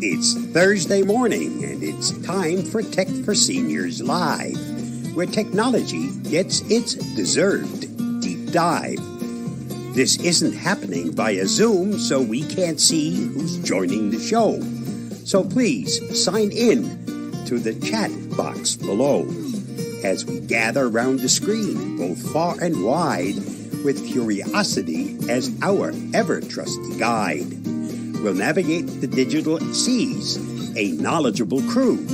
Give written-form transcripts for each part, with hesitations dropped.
It's Thursday morning, and it's time for Tech for Seniors Live, where technology gets its deserved deep dive. This isn't happening via Zoom, so we can't see who's joining the show. So please sign in to the chat box below as we gather around the screen, both far and wide, with curiosity as our ever-trusty guide. We'll navigate the digital seas, a knowledgeable crew,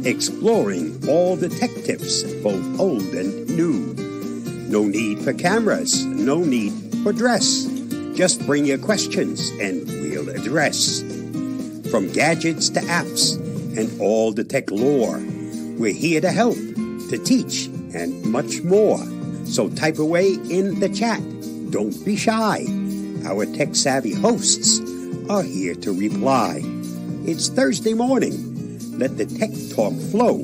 exploring all the tech tips, both old and new. No need for cameras, no need for dress. Just bring your questions and we'll address. From gadgets to apps and all the tech lore, we're here to help, to teach, and much more. So type away in the chat. Don't be shy. Our tech-savvy hosts are here to reply. It's Thursday morning. Let the tech talk flow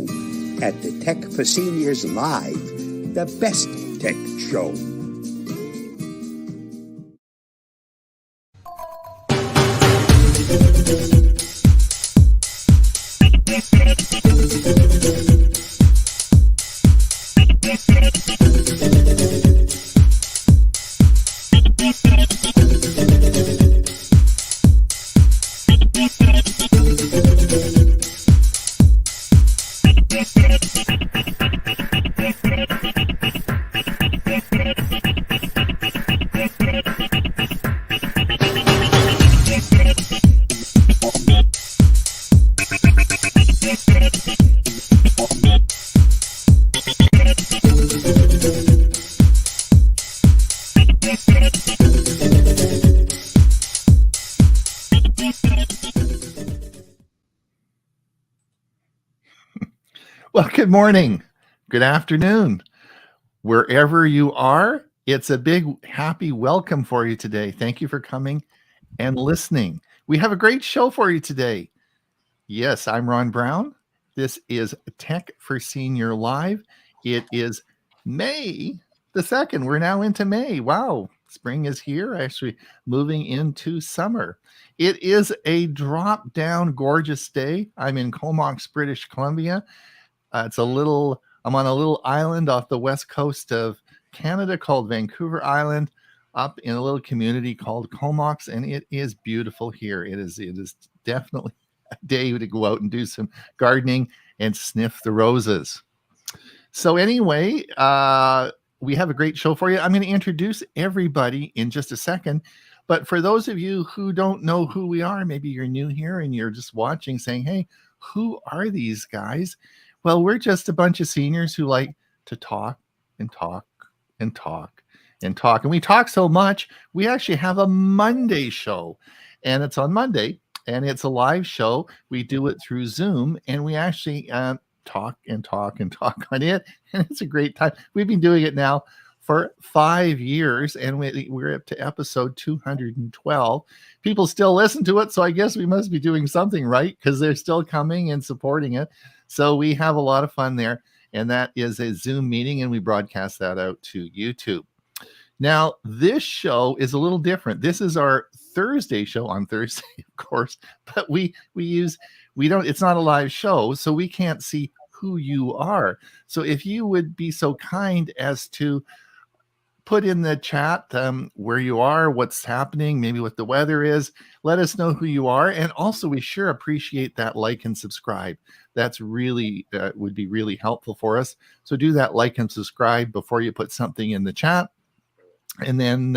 at the Tech for Seniors Live, the best tech show. Well, good morning, good afternoon, wherever you are. It's a big happy welcome for you today. Thank you for coming and listening. We have a great show for you today. Yes, I'm Ron Brown. This is Tech for Senior Live. It is May the 2nd. We're now into May. Wow, spring is here, actually moving into summer. It is a drop-down gorgeous day. I'm in Comox, British Columbia. I'm on a little island off the west coast of Canada called Vancouver Island, up in a little community called Comox, and it is beautiful here. It is definitely a day to go out and do some gardening and sniff the roses. So anyway, we have a great show for you. I'm going to introduce everybody in just a second, but for those of you who don't know who we are, maybe you're new here and you're just watching saying, hey, who are these guys? Well, we're just a bunch of seniors who like to talk and talk and talk and talk. And we talk so much, we actually have a Monday show. And it's on Monday, and it's a live show. We do it through Zoom, and we actually talk and talk and talk on it. And it's a great time. We've been doing it now for 5 years, and we're up to episode 212. People still listen to it, so I guess we must be doing something right because they're still coming and supporting it. So we have a lot of fun there, and that is a Zoom meeting, and we broadcast that out to YouTube. Now, this show is a little different. This is our Thursday show on Thursday, of course, but it's not a live show, so we can't see who you are. So if you would be so kind as to put in the chat where you are, what's happening, maybe what the weather is. Let us know who you are. And also, we sure appreciate that like and subscribe. That's really would be really helpful for us. So do that like and subscribe before you put something in the chat. And then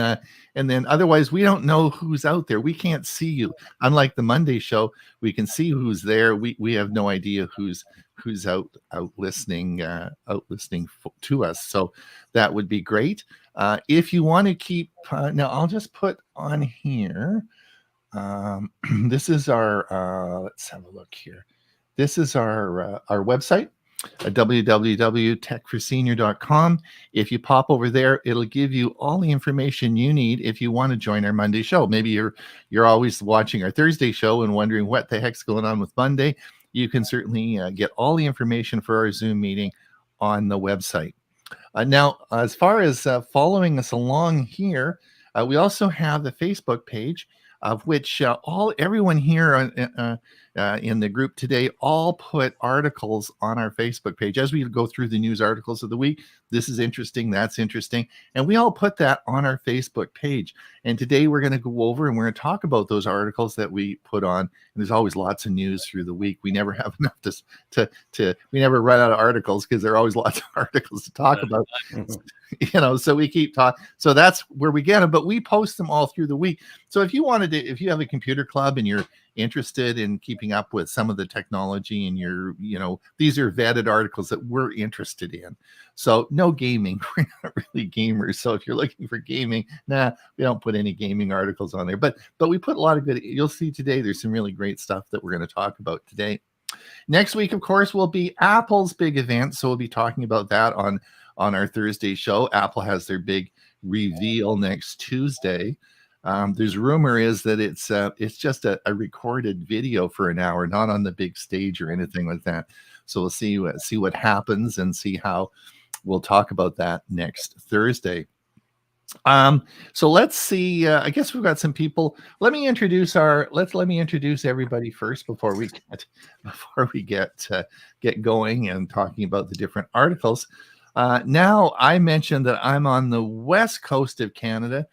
otherwise we don't know who's out there. We can't see you. Unlike the Monday show, we can see who's there. We have no idea who's out listening to us. So that would be great. If you want to keep now, I'll just put on here. This is our let's have a look here. This is our website, www.techforsenior.com. If you pop over there, it'll give you all the information you need if you want to join our Monday show. Maybe you're always watching our Thursday show and wondering what the heck's going on with Monday. You can certainly get all the information for our Zoom meeting on the website. Now, as far as following us along here, we also have the Facebook page, of which everyone here in the group today all put articles on our Facebook page as we go through the news articles of the week. This is interesting, that's interesting, and we all put that on our Facebook page. And today we're going to go over and we're going to talk about those articles that we put on. And there's always lots of news through the week. We never have enough we never run out of articles because there are always lots of articles to talk about. So we keep talking. So that's where we get them, but we post them all through the week. So if you have a computer club and you're interested in keeping up with some of the technology and these are vetted articles that we're interested in. So no gaming. We're not really gamers. So if you're looking for gaming, we don't put any gaming articles on there, but we put a lot of good, you'll see today, there's some really great stuff that we're going to talk about today. Next week, of course, will be Apple's big event. So we'll be talking about that on our Thursday show. Apple has their big reveal next Tuesday. There's rumor is that it's just a recorded video for an hour, not on the big stage or anything like that. So we'll see what happens and see how we'll talk about that next Thursday. So let's see. I guess we've got some people. Let me introduce everybody first before we get going and talking about the different articles. Now I mentioned that I'm on the west coast of Canada.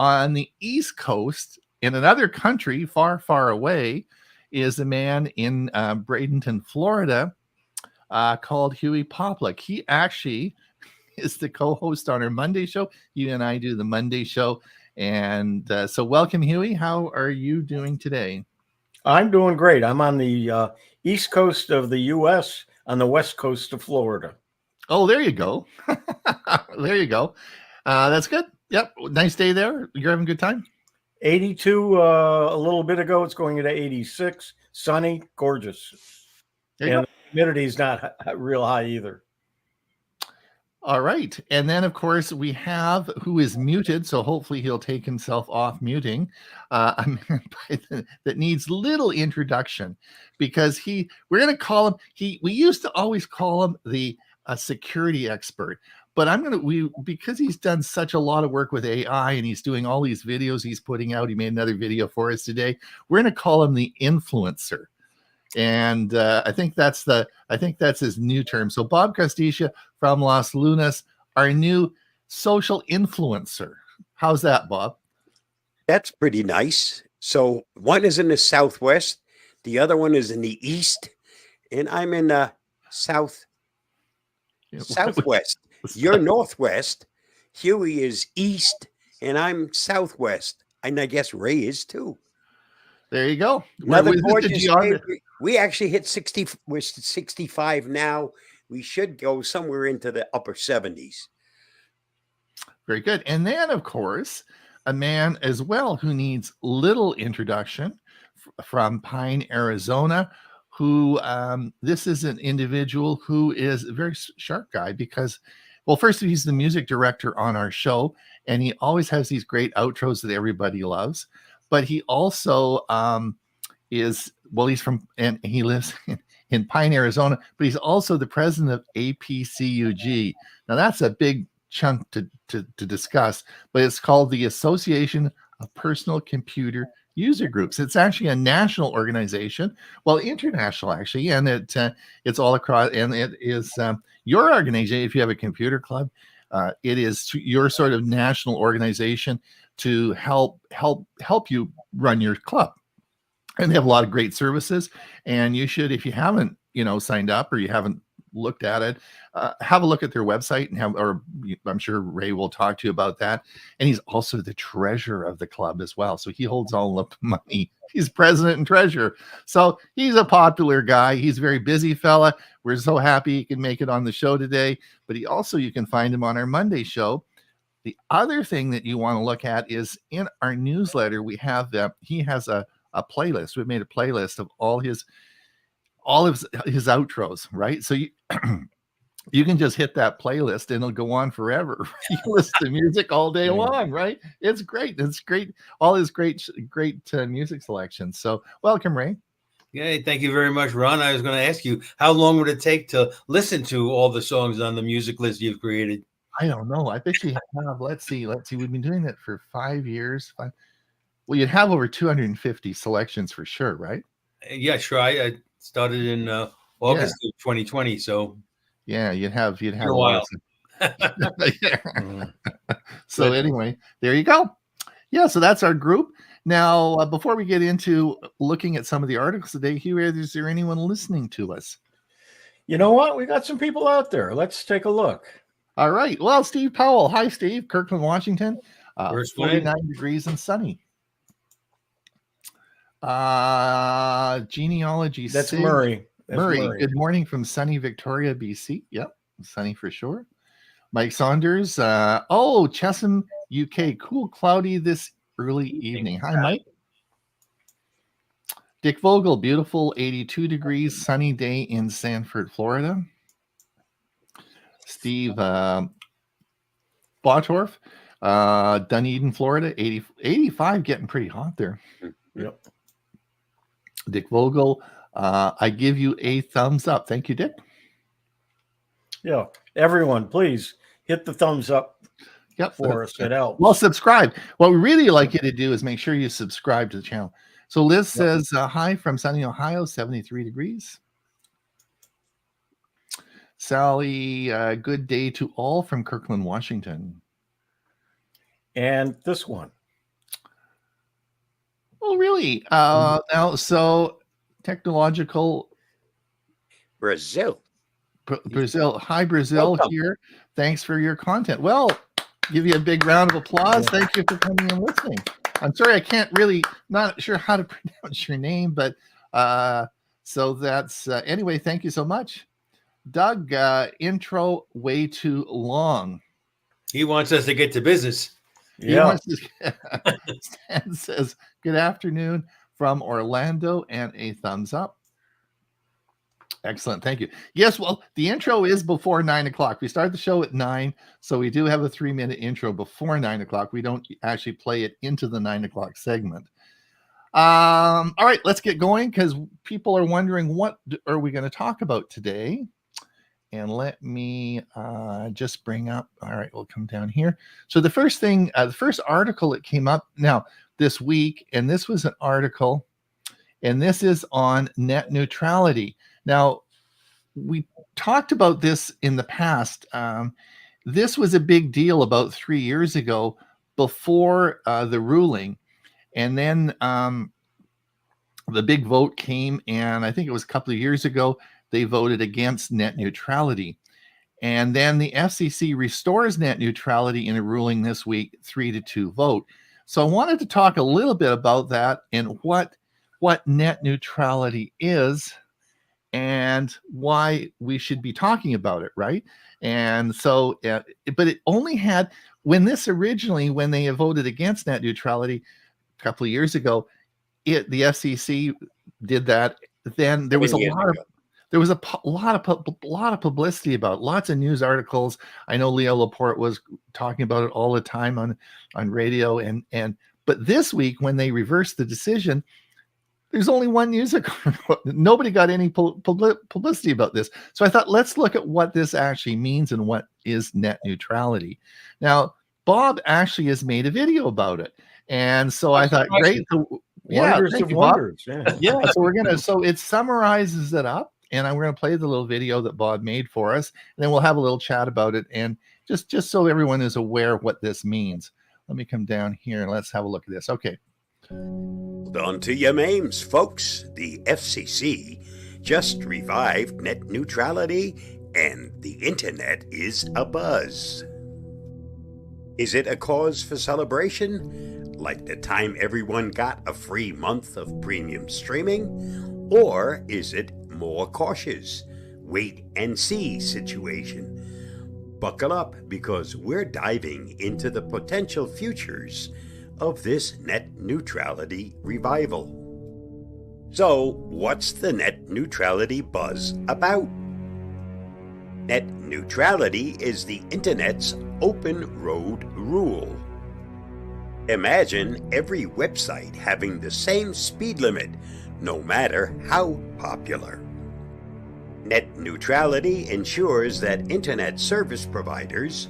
On the east coast, in another country far, far away, is a man in Bradenton, Florida, called Huey Poplick. He actually is the co-host on our Monday show. You and I do the Monday show. And so welcome, Huey. How are you doing today? I'm doing great. I'm on the east coast of the U.S., on the west coast of Florida. Oh, there you go. There you go. That's good. Yep. Nice day there. You're having a good time? 82 a little bit ago. It's going into 86. Sunny, gorgeous. And the humidity is not real high either. All right. And then, of course, we have who is muted. So hopefully he'll take himself off muting. A man that needs little introduction because we're going to call him, we used to always call him a security expert. But because he's done such a lot of work with AI and he's doing all these videos he's putting out. He made another video for us today. We're going to call him the influencer. And I think that's his new term. So Bob Costesha from Las Lunas, our new social influencer. How's that, Bob? That's pretty nice. So one is in the southwest, the other one is in the east, and I'm in the southwest. You're northwest, Huey is east, and I'm southwest. And I guess Ray is too. There you go. Another gorgeous day. We actually hit 60. We're 65 now. We should go somewhere into the upper 70s. Very good. And then, of course, a man as well who needs little introduction from Pine, Arizona, who this is an individual who is a very sharp guy because, well, first he's the music director on our show, and he always has these great outros that everybody loves. But he also he's he lives in Pine, Arizona, but he's also the president of APCUG. Now that's a big chunk to discuss, but it's called the Association of Personal Computer User Groups. It's actually a national organization, well, international actually, and it's all across. And it is your organization. If you have a computer club, It is your sort of national organization to help you run your club. And they have a lot of great services. And you should, if you haven't, signed up or you haven't looked at it, have a look at their website or I'm sure Ray will talk to you about that. And he's also the treasurer of the club as well. So he holds all the money. He's president and treasurer. So he's a popular guy. He's a very busy fella. We're so happy he can make it on the show today. But you can find him on our Monday show. The other thing that you want to look at is in our newsletter, we have he has a playlist. We've made a playlist of all his outros, right? So you can just hit that playlist and it'll go on forever. You listen to music all day long, right? It's great. It's great. All his great music selections. So welcome, Ray. Yeah, thank you very much, Ron. I was going to ask you, how long would it take to listen to all the songs on the music list you've created? I don't know. I bet you have. Let's see. We've been doing it for 5 years. Well, you'd have over 250 selections for sure, right? Yeah, sure. I started in August of 2020, so yeah, you'd have a while. So anyway, there you go. Yeah, so that's our group. Now, before we get into looking at some of the articles today, Hugh, is there anyone listening to us? You know what? We got some people out there. Let's take a look. All right. Well, Steve Powell. Hi, Steve. Kirkland, Washington. 49 degrees and sunny. Genealogy. That's Murray. Murray. Good morning from sunny Victoria, BC. Yep, sunny for sure. Mike Saunders. Chesham, UK. Cool, cloudy this early evening. Hi, Mike. Dick Vogel. Beautiful, 82 degrees, sunny day in Sanford, Florida. Steve Bottorff. Dunedin, Florida. 85, getting pretty hot there. Yep. Dick Vogel, I give you a thumbs up. Thank you, Dick. Yeah, everyone, please hit the thumbs up for us. It helps. Well, subscribe. What we really like you to do is make sure you subscribe to the channel. So Liz says, hi from sunny Ohio, 73 degrees. Sally, good day to all from Kirkland, Washington. And this one. Oh, really? Now, so technological Brazil. Brazil. Hi, Brazil. Welcome. Here. Thanks for your content. Well, give you a big round of applause. Thank you for coming and listening. I'm sorry, I can't really, not sure how to pronounce your name, but so that's, anyway, thank you so much. Doug, intro way too long. He wants us to get to business. Yeah. Stan says, good afternoon from Orlando and a thumbs up. Excellent. Thank you. Yes, well, the intro is before 9 o'clock. We start the show at 9, so we do have a 3-minute intro before 9 o'clock. We don't actually play it into the 9 o'clock segment. All right, let's get going because people are wondering what are we going to talk about today. And let me just bring up, all right, we'll come down here. So the first thing, the first article that came up now this week, and this was an article, and this is on net neutrality. Now, we talked about this in the past. This was a big deal about 3 years ago before the ruling. And then the big vote came, and I think it was a couple of years ago, they voted against net neutrality. And then the FCC restores net neutrality in a ruling this week, 3-2 vote. So I wanted to talk a little bit about that and what net neutrality is and why we should be talking about it, right? And so, but it only had, when they voted against net neutrality a couple of years ago, the FCC did that. Then there was a lot of publicity about it, lots of news articles. I know Leo Laporte was talking about it all the time on radio. But this week, when they reversed the decision, there's only one news article. Nobody got any publicity about this. So I thought, let's look at what this actually means and what is net neutrality. Now, Bob actually has made a video about it. And so I thought, great. So, Wonders of wonders. Yeah, so so it summarizes it up. and we're going to play the little video that Bob made for us, and then we'll have a little chat about it, and just so everyone is aware of what this means. Let me come down here and let's have a look at this. Okay. Hold on to your names, folks. The FCC just revived net neutrality, and the internet is abuzz. Is it a cause for celebration, like the time everyone got a free month of premium streaming? Or is it more cautious, wait and see situation? Buckle up, because we're diving into the potential futures of this net neutrality revival. So, what's the net neutrality buzz about? Net neutrality is the internet's open road rule. Imagine every website having the same speed limit, no matter how popular. Net neutrality ensures that internet service providers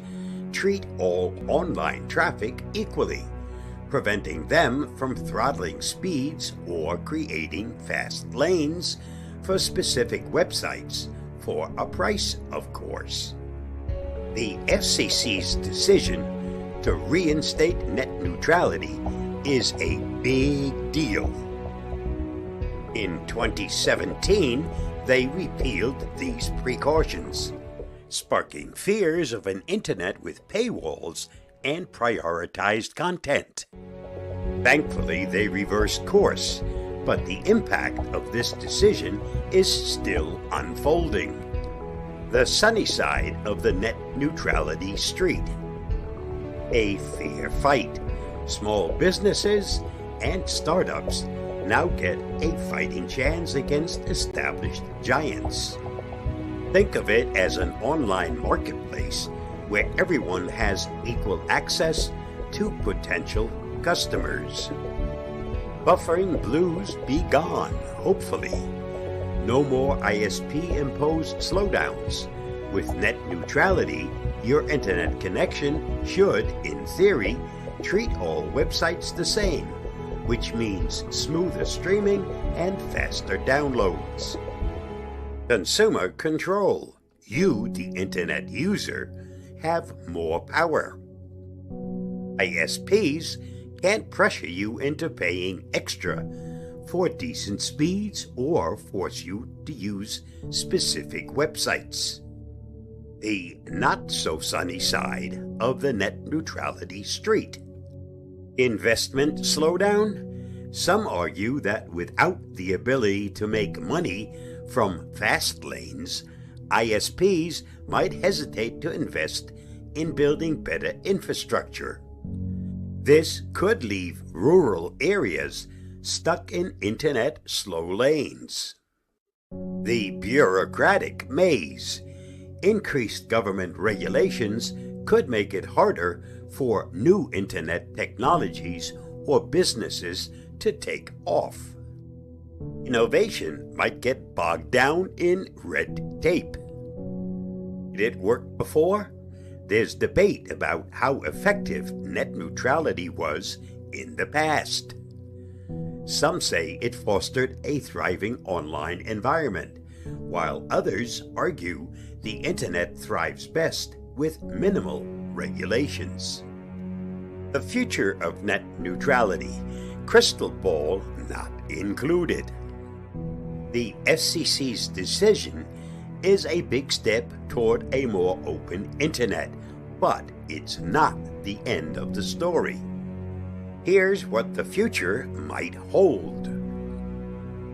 treat all online traffic equally, preventing them from throttling speeds or creating fast lanes for specific websites for a price, of course. The FCC's decision to reinstate net neutrality is a big deal. In 2017, they repealed these precautions, sparking fears of an internet with paywalls and prioritized content. Thankfully, they reversed course, but the impact of this decision is still unfolding. The sunny side of the net neutrality street. A fair fight. Small businesses and startups now get a fighting chance against established giants. Think of it as an online marketplace where everyone has equal access to potential customers. Buffering blues be gone, hopefully. No more ISP-imposed slowdowns. With net neutrality, your internet connection should, in theory, treat all websites the same, which means smoother streaming and faster downloads. Consumer control. You, the internet user, have more power. ISPs can't pressure you into paying extra for decent speeds or force you to use specific websites. The not-so-sunny side of the net neutrality street. Investment slowdown? Some argue that without the ability to make money from fast lanes, ISPs might hesitate to invest in building better infrastructure. This could leave rural areas stuck in internet slow lanes. The bureaucratic maze. Increased government regulations could make it harder for new internet technologies or businesses to take off. Innovation might get bogged down in red tape. Did it work before? There's debate about how effective net neutrality was in the past. Some say it fostered a thriving online environment, while others argue the internet thrives best with minimal regulations. The future of net neutrality, crystal ball not included. The FCC's decision is a big step toward a more open internet, but it's not the end of the story. Here's what the future might hold.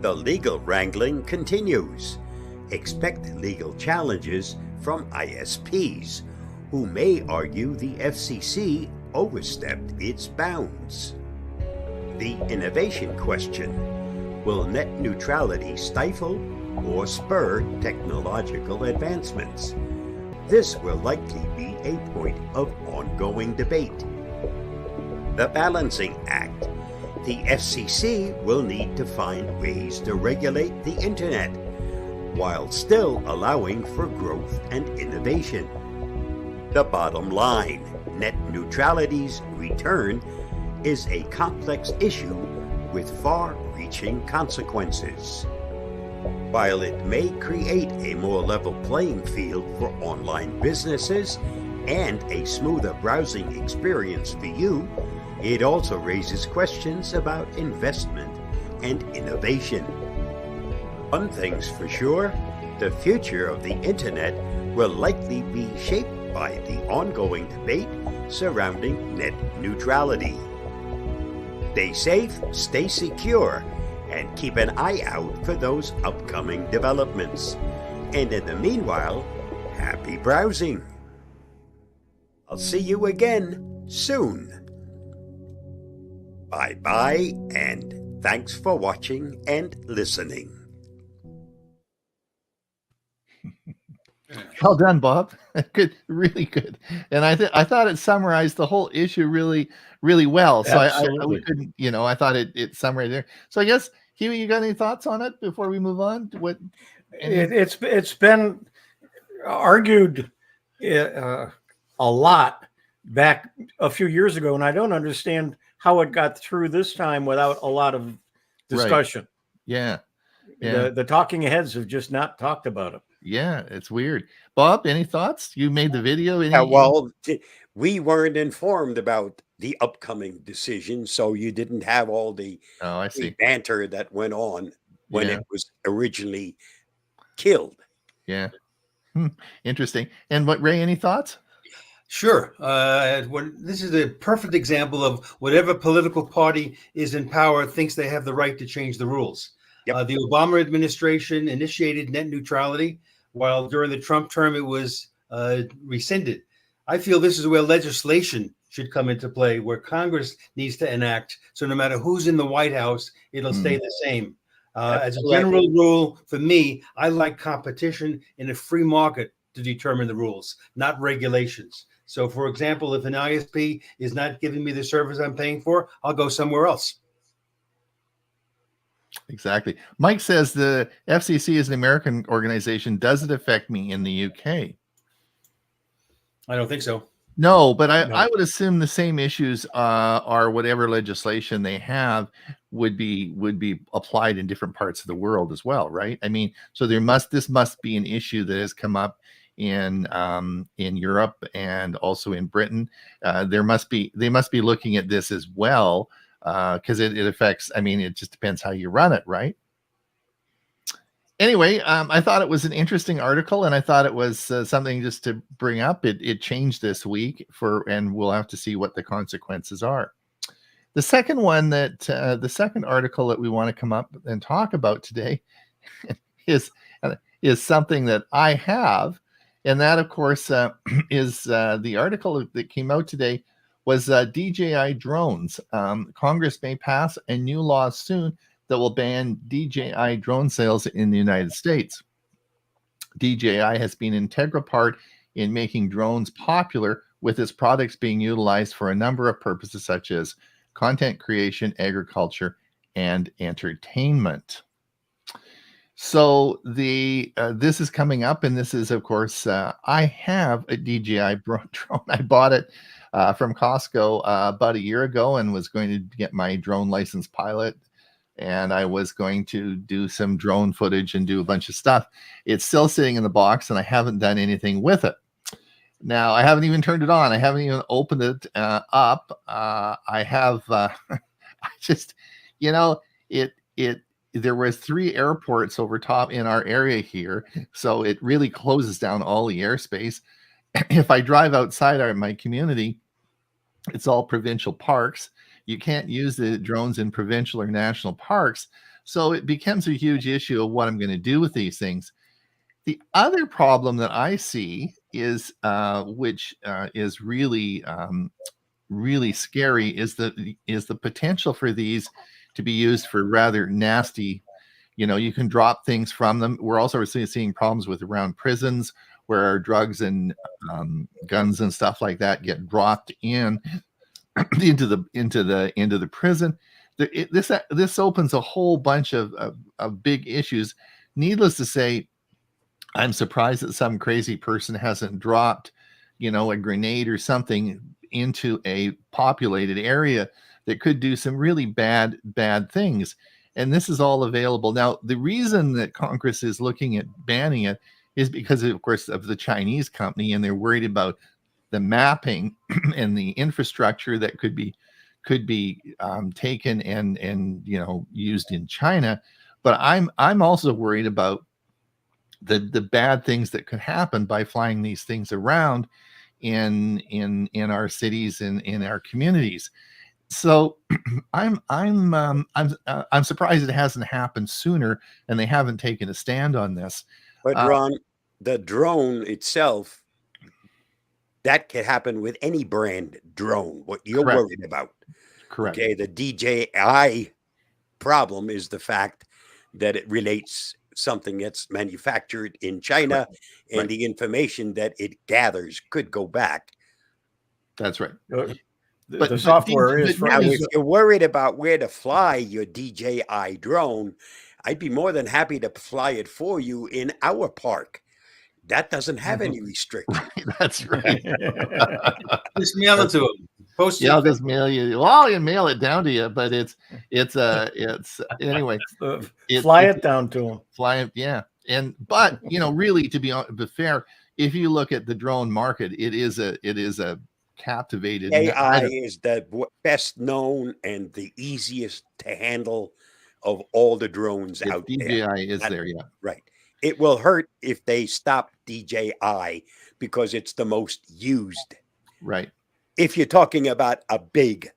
The legal wrangling continues. Expect legal challenges from ISPs, who may argue the FCC overstepped its bounds. The innovation question: will net neutrality stifle or spur technological advancements? This will likely be a point of ongoing debate. The balancing act. The FCC will need to find ways to regulate the internet while still allowing for growth and innovation. The bottom line: net neutrality's return is a complex issue with far-reaching consequences. While it may create a more level playing field for online businesses and a smoother browsing experience for you, it also raises questions about investment and innovation. One thing's for sure, the future of the internet will likely be shaped by the ongoing debate surrounding net neutrality. Stay safe, stay secure, and keep an eye out for those upcoming developments. And in the meanwhile, happy browsing. I'll see you again soon. Bye-bye, and thanks for watching and listening. Well done, Bob. Good, really good. And I thought it summarized the whole issue really, really well. So I couldn't, I thought it summarized there. So I guess, Huey, you got any thoughts on it before we move on? It's been argued a lot back a few years ago, and I don't understand how it got through this time without a lot of discussion. Right. Yeah. The talking heads have just not talked about it. Yeah, it's weird. Bob, any thoughts? You made the video. We weren't informed about the upcoming decision, so you didn't have all the banter that went on when it was originally killed. Yeah. Interesting. And Ray, any thoughts? Sure. This is a perfect example of whatever political party is in power thinks they have the right to change the rules. Yep. The Obama administration initiated net neutrality, while during the Trump term it was rescinded. I feel this is where legislation should come into play, where Congress needs to enact. So no matter who's in the White House, it'll stay the same. As a general rule, for me, I like competition in a free market to determine the rules, not regulations. So, for example, if an ISP is not giving me the service I'm paying for, I'll go somewhere else. Exactly. Mike says the FCC is an American organization. Does it affect me in the UK? I don't think so. No, but I would assume the same issues are whatever legislation they have would be applied in different parts of the world as well, right? I mean, so this must be an issue that has come up in Europe and also in Britain. They must be looking at this as well, because it affects. I mean, it just depends how you run it, right? Anyway, I thought it was an interesting article, and I thought it was something just to bring up. It changed this week and we'll have to see what the consequences are. The second article that we want to come up and talk about today is something that I have, and that, of course, is the article that came out today was DJI drones. Congress may pass a new law soon that will ban DJI drone sales in the United States. DJI has been an integral part in making drones popular, with its products being utilized for a number of purposes such as content creation, agriculture, and entertainment. So this is coming up, and this is, of course, I have a DJI drone. I bought it from Costco about a year ago and was going to get my drone license pilot, and I was going to do some drone footage and do a bunch of stuff. It's still sitting in the box, and I haven't done anything with it. Now, I haven't even turned it on. I haven't even opened it up. I have, I just, there was 3 airports over top in our area here, so it really closes down all the airspace. If I drive outside my community, it's all provincial parks. You can't use the drones in provincial or national parks. So it becomes a huge issue of what I'm going to do with these things. The other problem that I see is, which is really, really scary, is the potential for these to be used for rather nasty. You can drop things from them. We're also seeing problems around prisons where drugs and guns and stuff like that get dropped into the prison. This opens a whole bunch of big issues. Needless to say, I'm surprised that some crazy person hasn't dropped, a grenade or something into a populated area that could do some really bad things. And this is all available. Now, the reason that Congress is looking at banning it is because, of course, of the Chinese company, and they're worried about the mapping and the infrastructure that could be taken and used in China. But I'm also worried about the bad things that could happen by flying these things around in our cities and in our communities. So I'm surprised it hasn't happened sooner, and they haven't taken a stand on this. But Ron, the drone itself, that can happen with any brand drone. What you're Correct. worried about, Correct? okay? The DJI problem is the fact that it relates something that's manufactured in China, and Right. the information that it gathers could go back. That's right. The software is Now, from. if you're worried about where to fly your DJI drone, I'd be more than happy to fly it for you in our park. That doesn't have any restriction. That's right. Just mail it to them. Post Yeah, I'll it. just mail you. Well, you mail it down to you, but it's anyway. Fly it down to them. Fly it, yeah. But really, to be fair, if you look at the drone market, it is a captivated. AI is the best known and the easiest to handle of all the drones out there. DJI is there, yeah. Right. It will hurt if they stop DJI because it's the most used. Right. If you're talking about a big,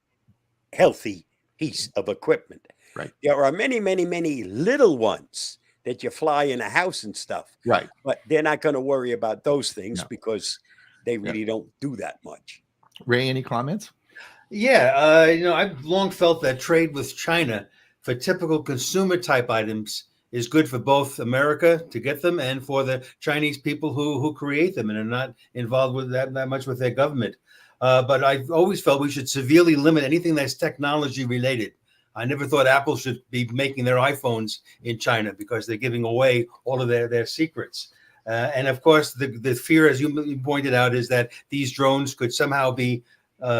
healthy piece of equipment. Right. There are many, many, many little ones that you fly in a house and stuff. Right. But they're not going to worry about those things No. because they really don't do that much. Ray, any comments? Yeah, I've long felt that trade with China for typical consumer type items is good for both America to get them and for the Chinese people who create them and are not involved with that much with their government. But I've always felt we should severely limit anything that's technology related. I never thought Apple should be making their iPhones in China because they're giving away all of their secrets. And of course, the fear, as you pointed out, is that these drones could somehow be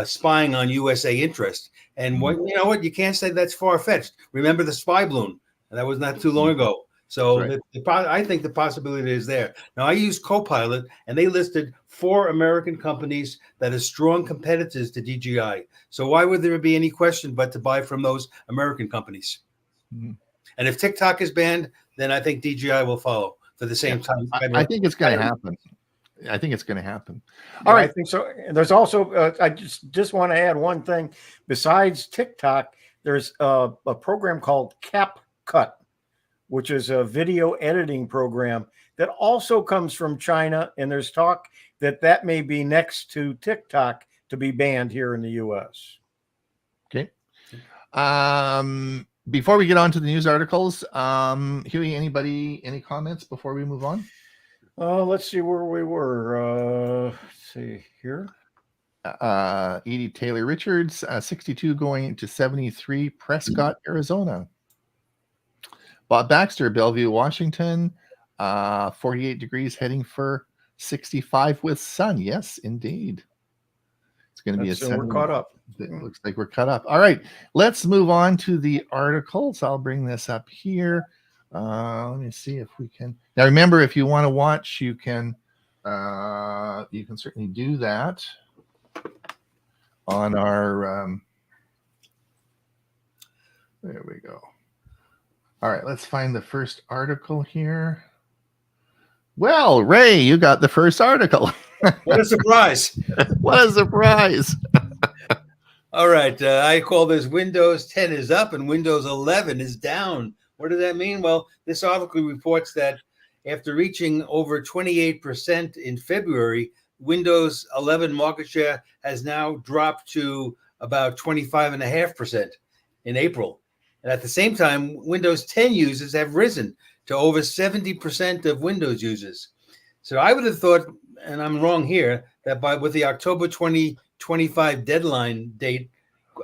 spying on USA interest. And you can't say that's far-fetched. Remember the spy balloon? That was not too long ago. So right. I think the possibility is there. Now, I use Copilot, and they listed 4 American companies that are strong competitors to DJI. So why would there be any question but to buy from those American companies? Mm-hmm. And if TikTok is banned, then I think DJI will follow for the same time. I think it's going to happen. I think it's going to happen. All right. I think so. There's also, I just want to add one thing. Besides TikTok, there's a program called CapCut, which is a video editing program that also comes from China. And there's talk that may be next to TikTok to be banned here in the U.S. Okay. Before we get on to the news articles, Huey, any comments before we move on? Let's see where we were. Let's see here. Edie Taylor Richards, 62 going to 73, Prescott, Arizona. Bob Baxter, Bellevue, Washington, 48 degrees heading for 65 with sun. Yes, indeed. It's going to be a sun. We're caught up. It looks like we're caught up. All right, let's move on to the articles. I'll bring this up here. Let me see if we can. Now, remember, if you want to watch, you can certainly do that on our. There we go. All right, let's find the first article here. Well, Ray, you got the first article. What a surprise. What a surprise. All right. I call this Windows 10 is up and Windows 11 is down. What does that mean? Well, this article reports that after reaching over 28% in February, Windows 11 market share has now dropped to about 25.5% in April. And at the same time, Windows 10 users have risen to over 70% of Windows users. So I would have thought, and I'm wrong here, that with the October 2025 deadline date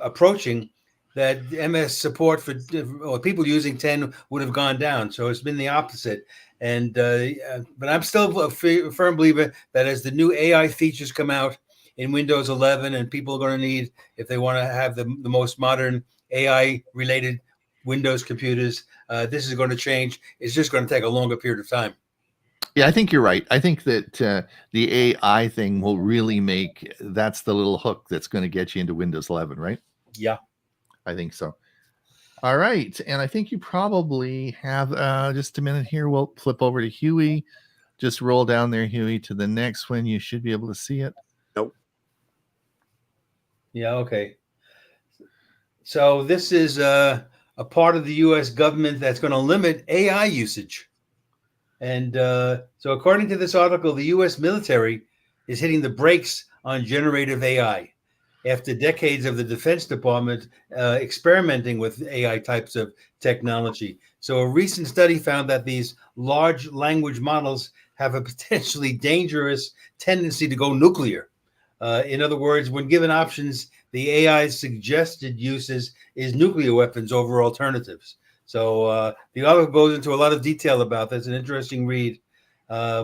approaching, that MS support for people using 10 would have gone down. So it's been the opposite. And but I'm still a firm believer that as the new AI features come out in Windows 11, and people are going to need, if they want to have the most modern AI-related Windows computers. This is going to change. It's just going to take a longer period of time. Yeah, I think you're right. I think that the AI thing will really that's the little hook that's going to get you into Windows 11, right? Yeah. I think so. All right. And I think you probably have just a minute here. We'll flip over to Huey. Just roll down there, Huey, to the next one. You should be able to see it. Nope. Yeah, okay. So this is a part of the U.S. government that's going to limit AI usage. And so according to this article, the U.S. military is hitting the brakes on generative AI after decades of the Defense Department experimenting with AI types of technology. So a recent study found that these large language models have a potentially dangerous tendency to go nuclear. In other words, when given options, the AI's suggested uses is nuclear weapons over alternatives. So the article goes into a lot of detail about this. An interesting read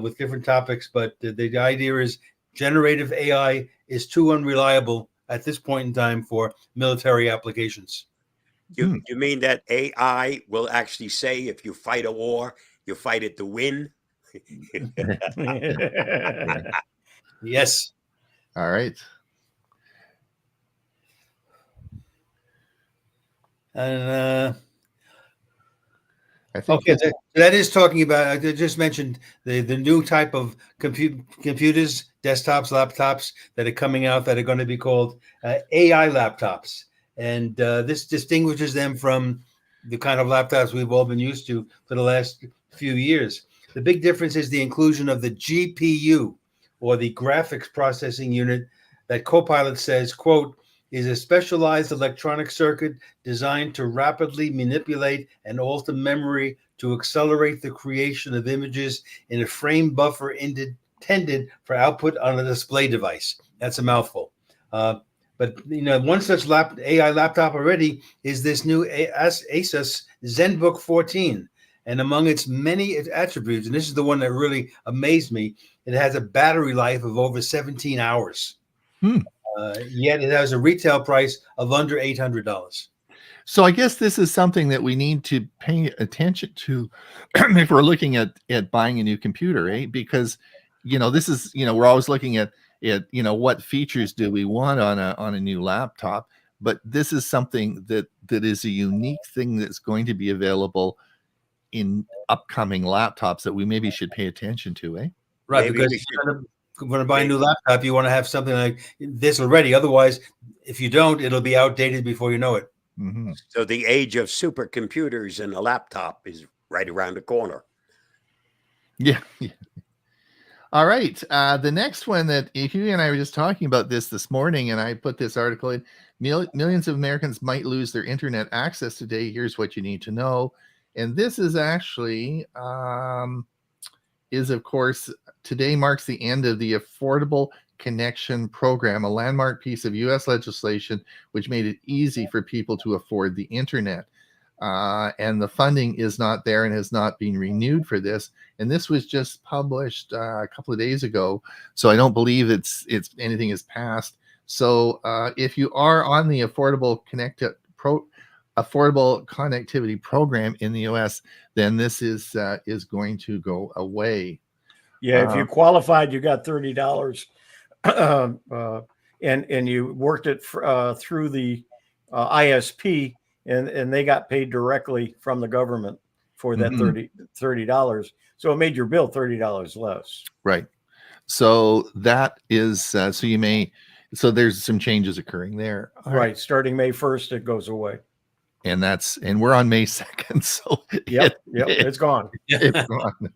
with different topics, but the idea is generative AI is too unreliable at this point in time for military applications. You mean that AI will actually say if you fight a war, you fight it to win? Yes. All right. And I think okay, that is talking about. I just mentioned the new type of computers, desktops, laptops that are coming out that are going to be called AI laptops, and this distinguishes them from the kind of laptops we've all been used to for the last few years. The big difference is the inclusion of the GPU, or the graphics processing unit, that Copilot says, quote, is a specialized electronic circuit designed to rapidly manipulate and alter memory to accelerate the creation of images in a frame buffer intended for output on a display device. That's a mouthful. But one such AI laptop already is this new Asus ZenBook 14. And among its many attributes, and this is the one that really amazed me, it has a battery life of over 17 hours. Yet it has a retail price of under $800. So I guess this is something that we need to pay attention to if we're looking at buying a new computer, right? Because this is we're always looking at what features do we want on a new laptop, but this is something that is a unique thing that's going to be available in upcoming laptops that we maybe should pay attention to, eh? Right, Maybe because when to buy a new laptop, you want to have something like this already. Otherwise, if you don't, it'll be outdated before you know it. Mm-hmm. So the age of supercomputers and a laptop is right around the corner. Yeah. All right. The next one that Hugh and I were just talking about this morning, and I put this article in. Millions of Americans might lose their internet access today. Here's what you need to know. And this is actually, of course, today marks the end of the Affordable Connection Program, a landmark piece of U.S. legislation which made it easy for people to afford the internet. And the funding is not there and has not been renewed for this. And this was just published a couple of days ago, so I don't believe it's anything is passed. So if you are on the Affordable Connectivity Program in the U.S., then this is going to go away. Yeah, if you qualified, you got $30, and you worked it through the ISP, and they got paid directly from the government for that $30. So it made your bill $30 less. Right. So that is so there's some changes occurring there. Right. Starting May 1st, it goes away. And we're on May 2nd. So it's gone. It's gone.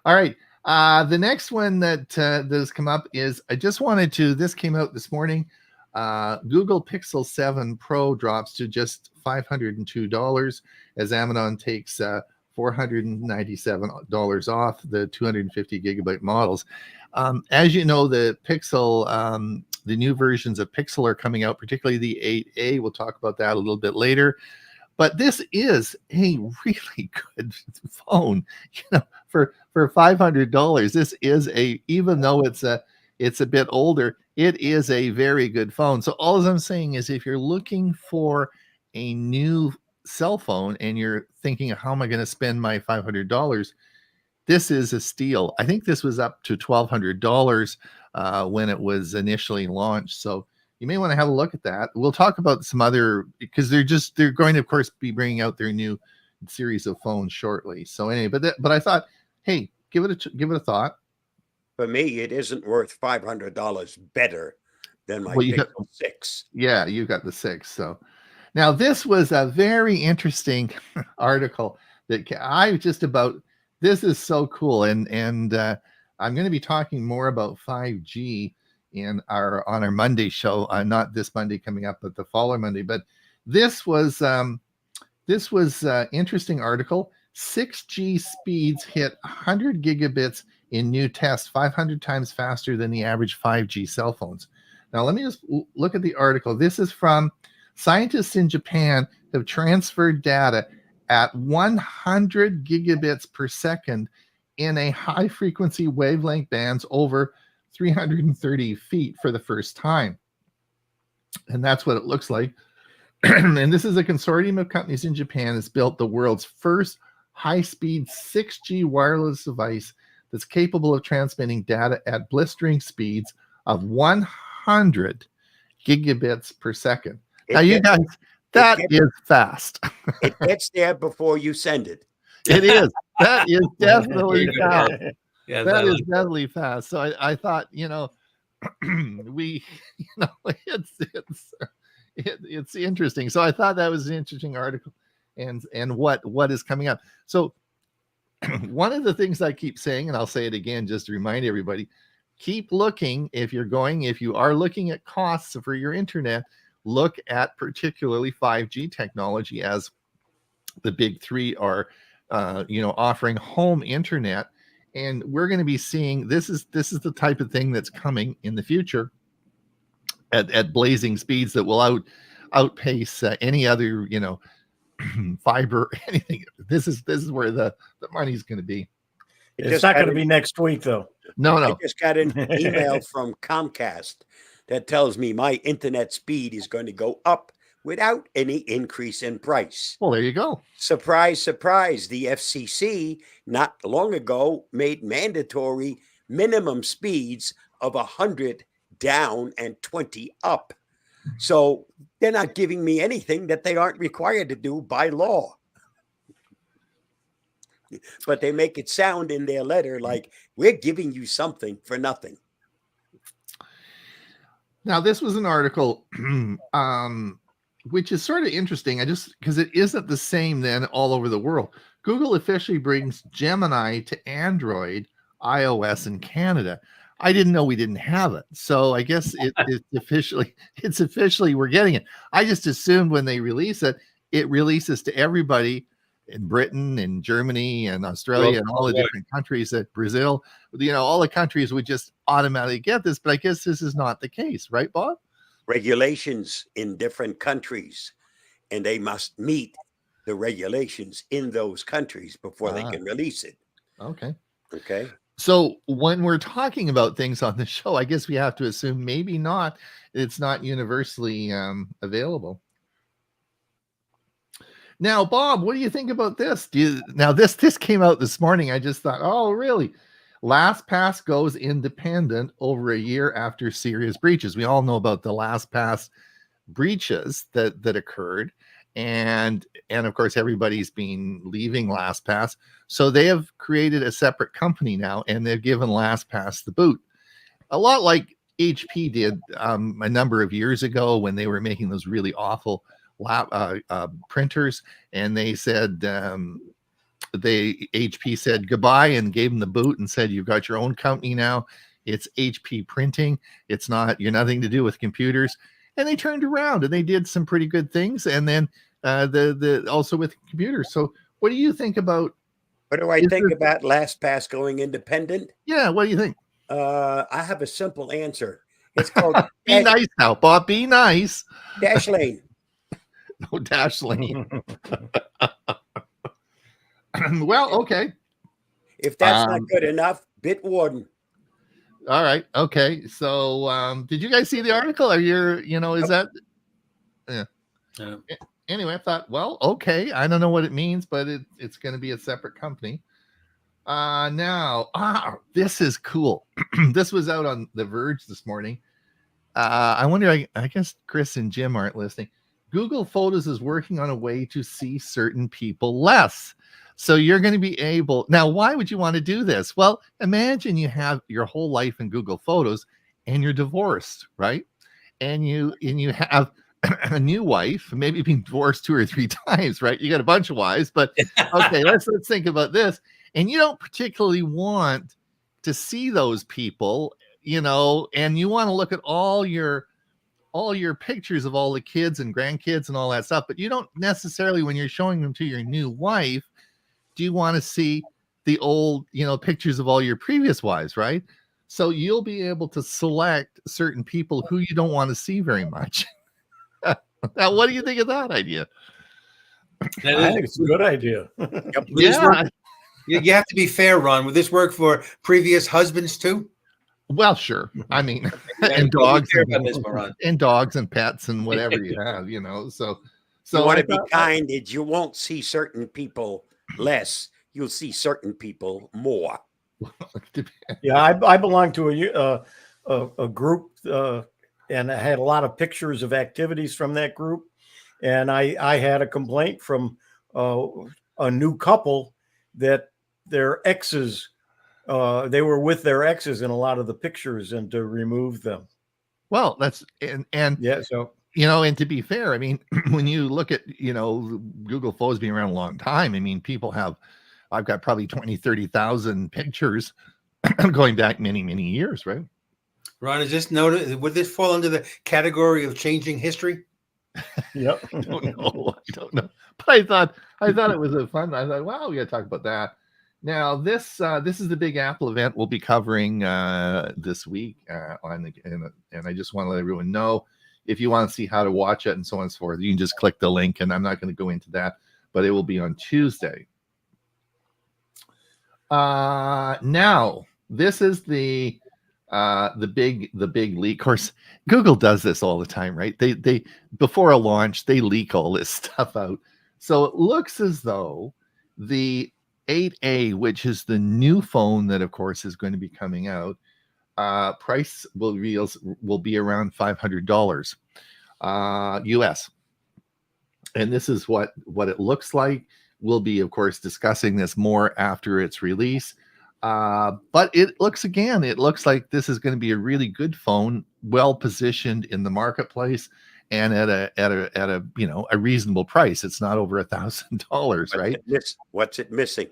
All right. The next one that has come up is, this came out this morning. Google Pixel 7 Pro drops to just $502 as Amazon takes $497 off the 250 gigabyte models. As you know, the Pixel, the new versions of Pixel are coming out, particularly the 8A. We'll talk about that a little bit later. But this is a really good phone, for $500. This is even though it's a bit older, it is a very good phone. So all I'm saying is, if you're looking for a new cell phone and you're thinking, how am I going to spend my $500? This is a steal. I think this was up to $1,200 when it was initially launched. So you may want to have a look at that. We'll talk about some other, because they're going to, of course, be bringing out their new series of phones shortly. So anyway, but I thought, hey, give it a thought. For me, it isn't worth $500 better than my Well, Pixel 6. Yeah, you got the 6. So now this was a very interesting article that this is so cool. And I'm going to be talking more about 5G on our Monday show, not this Monday coming up, but the following Monday. But this was interesting article. 6G speeds hit 100 gigabits in new tests, 500 times faster than the average 5G cell phones. Now, let me just look at the article. This is from scientists in Japan have transferred data at 100 gigabits per second in a high frequency wavelength bands over 330 feet for the first time. And that's what it looks like. And this is a consortium of companies in Japan that's built the world's first high-speed 6G wireless device that's capable of transmitting data at blistering speeds of 100 gigabits per second. Now, you guys, that is fast. It gets there before you send it. It is. That is definitely fast. Yeah, That is definitely fast. So I thought, it's interesting. So I thought that was an interesting article, and what is coming up. So one of the things I keep saying, and I'll say it again just to remind everybody, keep looking. If you are looking at costs for your internet, look at particularly 5G technology, as the big three are offering home internet. And we're going to be seeing this is the type of thing that's coming in the future at blazing speeds that will outpace any other fiber, anything. This is where the money's going to be. It's not going to be next week, though. No. I just got an email from Comcast that tells me my internet speed is going to go up without any increase in price. Well, there you go. Surprise, surprise. The FCC not long ago made mandatory minimum speeds of 100 down and 20 up. So they're not giving me anything that they aren't required to do by law. But they make it sound in their letter like we're giving you something for nothing. Now, this was an article which is sort of interesting. Because it isn't the same then all over the world. Google officially brings Gemini to Android, iOS, and Canada. I didn't know we didn't have it. So I guess it's officially we're getting it. I just assumed when they release it, it releases to everybody in Britain and Germany and Australia and all the different countries, that Brazil, all the countries would just automatically get this. But I guess this is not the case, right, Bob? Regulations in different countries, and they must meet the regulations in those countries before they can release it. Okay. So when we're talking about things on the show, I guess we have to assume maybe not. It's not universally available. Now, Bob, what do you think about this? This came out this morning. I just thought, oh, really? LastPass goes independent over a year after serious breaches. We all know about the LastPass breaches that occurred. And of course, everybody's been leaving LastPass. So they have created a separate company now, and they've given LastPass the boot. A lot like HP did a number of years ago when they were making those really awful printers. And they said, HP said goodbye and gave them the boot and said, you've got your own company now. It's HP Printing. You're nothing to do with computers. And they turned around and they did some pretty good things. And then also with computers. So what do you think about? What do I think about LastPass going independent? Yeah, what do you think? I have a simple answer. It's called Be nice now, Bob. Be nice. Dashlane. No, Dashlane. Well, okay. If that's not good enough, Bitwarden. All right. Okay. So, did you guys see the article? Is that? Yeah. anyway, I thought, well, okay, I don't know what it means, but it's going to be a separate company. This is cool. This was out on The Verge this morning. I wonder, I guess Chris and Jim aren't listening. Google Photos is working on a way to see certain people less. So you're going to be able, now, why would you want to do this? Well, imagine you have your whole life in Google Photos and you're divorced, right? And you have a new wife, maybe being divorced 2 or 3 times, right? You got a bunch of wives, but okay, let's think about this. And you don't particularly want to see those people, and you want to look at all your pictures of all the kids and grandkids and all that stuff, but you don't necessarily, when you're showing them to your new wife, do you want to see the old, pictures of all your previous wives, right? So you'll be able to select certain people who you don't want to see very much. Now, what do you think of that idea? I think it's a good idea. Yeah. You have to be fair, Ron. Would this work for previous husbands too? Well, sure. I mean, and dogs and pets and whatever you have, So you want to be kind, and you won't see certain people less. You'll see certain people more. Yeah, I belong to a group, and I had a lot of pictures of activities from that group, and I had a complaint from a new couple that their exes, they were with their exes in a lot of the pictures, and to remove them. Well, that's and yeah, so and to be fair, I mean, when you look at Google Photos being around a long time, I mean, I've got probably 20,000-30,000 pictures going back many years, right? Ron, would this fall under the category of changing history? Yep. I don't know. But I thought it was a fun. I thought, wow, we got to talk about that. Now, this is the big Apple event we'll be covering this week, and I just want to let everyone know, if you want to see how to watch it and so on and so forth, you can just click the link, and I'm not going to go into that, but it will be on Tuesday. Now, this is the big leak. Of course, Google does this all the time, right? They before a launch, they leak all this stuff out. So it looks as though the 8A, which is the new phone that, of course, is going to be coming out, price will be around $500 US. And this is what it looks like. We'll be, of course, discussing this more after its release. But it looks like this is going to be a really good phone, well positioned in the marketplace, and at a a reasonable price. It's not over $1,000, right? What's it missing?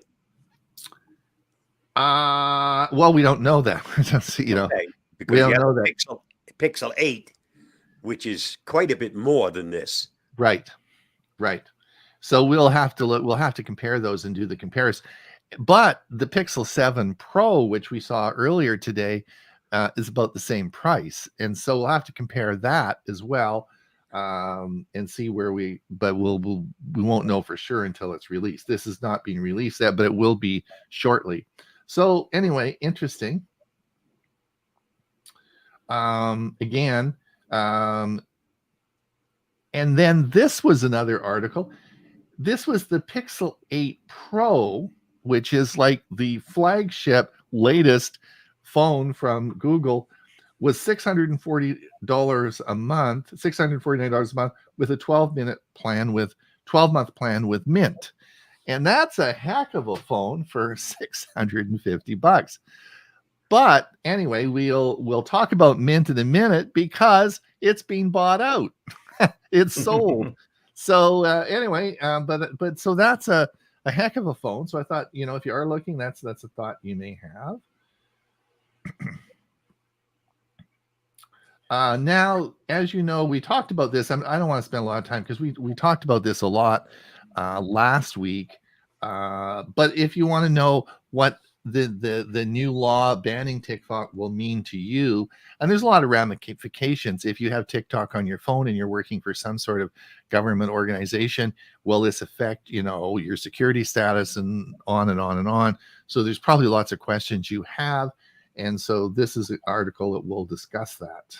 Well, we don't know that. Okay, because we don't know that. Pixel 8, which is quite a bit more than this. Right. So we'll have to look. We'll have to compare those and do the comparison. But the Pixel 7 Pro, which we saw earlier today, is about the same price, and so we'll have to compare that as well, and see where we. But we won't know for sure until it's released. This is not being released yet, but it will be shortly. So anyway, interesting. Again, and then this was another article. This was the Pixel 8 Pro, which is like the flagship latest phone from Google, was $649 a month with a 12-month plan with Mint. And that's a heck of a phone for $650. But anyway, we'll talk about Mint in a minute because it's being bought out. It's sold. So anyway, but so that's a heck of a phone. So I thought, if you are looking, that's a thought you may have. Now, as you know, we talked about this. I don't want to spend a lot of time because we talked about this a lot last week. But if you want to know what the new law banning TikTok will mean to you, and there's a lot of ramifications. If you have TikTok on your phone and you're working for some sort of government organization, will this affect your security status, and on and on and on? So there's probably lots of questions you have, and so this is an article that will discuss that.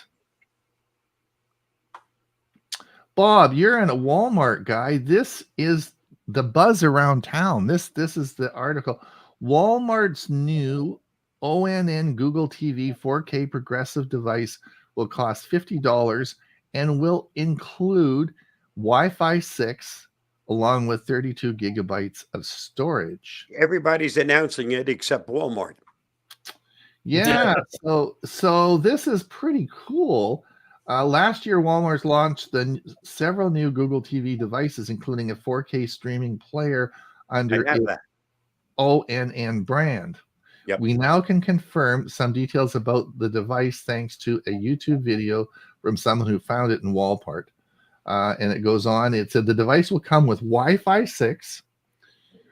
Bob, you're a Walmart guy. This is the buzz around town. This is the article. Walmart's new ONN Google TV 4K progressive device will cost $50 and will include Wi-Fi 6 along with 32 gigabytes of storage. Everybody's announcing it except Walmart. Yeah, so this is pretty cool. Last year, Walmart's launched several new Google TV devices, including a 4K streaming player under its ONN brand. Yep. We now can confirm some details about the device thanks to a YouTube video from someone who found it in Walmart. And it goes on. It said the device will come with Wi-Fi 6,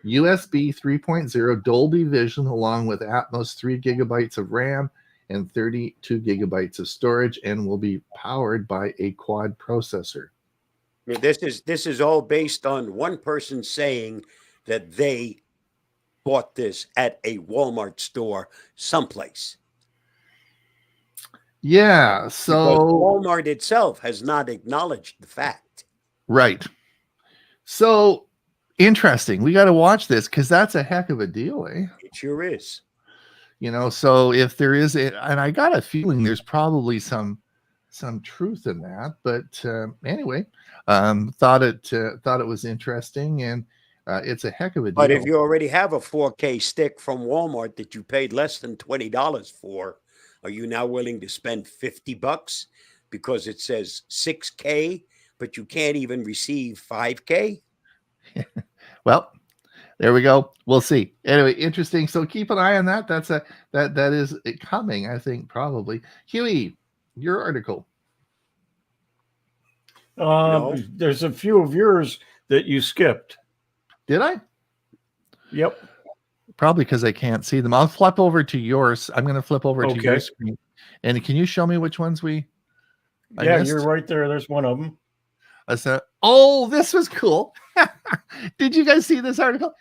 USB 3.0, Dolby Vision, along with Atmos 3 gigabytes of RAM and 32 gigabytes of storage, and will be powered by a quad processor. This is all based on one person saying that they bought this at a Walmart store someplace. Yeah, so because Walmart itself has not acknowledged the fact. Right. So interesting. We got to watch this because that's a heck of a deal, eh? It sure is. So if there is and I got a feeling there's probably some truth in that, but anyway, thought it was interesting, and it's a heck of a deal. But if you already have a 4K stick from Walmart that you paid less than $20 for, are you now willing to spend $50 because it says 6K, but you can't even receive 5K? Well, there we go. We'll see. Anyway, interesting. So keep an eye on that. That is coming, I think, probably. Huey, your article. No. There's a few of yours that you skipped. Did I? Yep. Probably because I can't see them. I'll flip over to yours. I'm going to flip over to your screen. And can you show me which ones I missed? You're right there. There's one of them. I said, oh, this was cool. Did you guys see this article?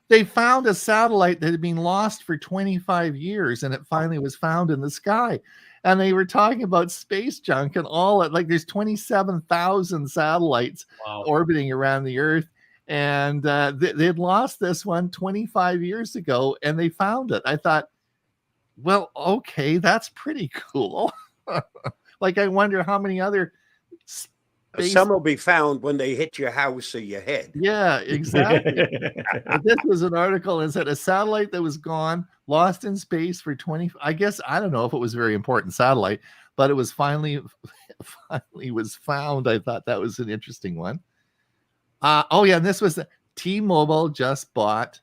They found a satellite that had been lost for 25 years, and it finally was found in the sky. And they were talking about space junk and all it. Like there's 27,000 satellites orbiting around the Earth. And they'd lost this one 25 years ago, and they found it. I thought, well, okay, that's pretty cool. Like, I wonder how many other some will be found when they hit your house or your head. Yeah, exactly. This was an article and said a satellite that was gone, lost in space for 20. I guess I don't know if it was a very important satellite, but it was finally was found. I thought that was an interesting one. And this was T-Mobile just bought